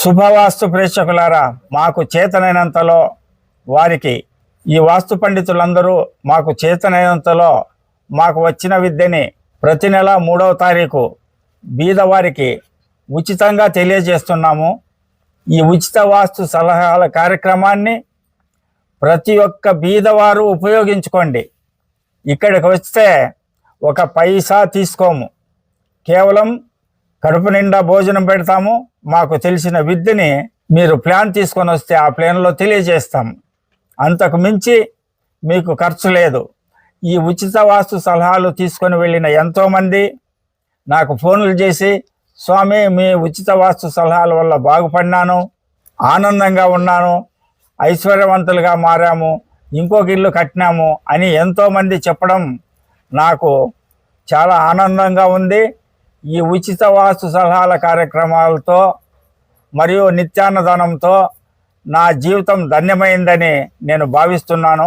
శుభవాస్తు ప్రేక్షకులారా, మాకు చేతనైనంతలో వారికి ఈ వాస్తు పండితులందరూ మాకు చేతనైనంతలో మాకు వచ్చిన విద్యని ప్రతి నెల 3వ తారీఖు బీదవారికి ఉచితంగా తెలియజేస్తున్నాము. ఈ ఉచిత వాస్తు సలహాల కార్యక్రమాన్ని ప్రతి ఒక్క బీదవారు ఉపయోగించుకోండి. ఇక్కడికి వస్తే ఒక పైసా తీసుకోము, కేవలం కడుపు నిండా భోజనం పెడతాము. మాకు తెలిసిన విద్యని మీరు ప్లాన్ తీసుకొని వస్తే ఆ ప్లాన్లో తెలియజేస్తాము. అంతకు మించి మీకు ఖర్చు లేదు. ఈ ఉచిత వాస్తు సలహాలు తీసుకొని వెళ్ళిన ఎంతోమంది నాకు ఫోన్లు చేసి, స్వామి మీ ఉచిత వాస్తు సలహాల వల్ల బాగుపడినాను, ఆనందంగా ఉన్నాను, ఐశ్వర్యవంతులుగా మారాము, ఇంకొక ఇల్లు కట్టినాము అని ఎంతోమంది చెప్పడం నాకు చాలా ఆనందంగా ఉంది. ఈ ఉచిత వాస్తు సలహాల కార్యక్రమాలతో మరియు నిత్యాన్నదానంతో నా జీవితం ధన్యమైందని నేను భావిస్తున్నాను.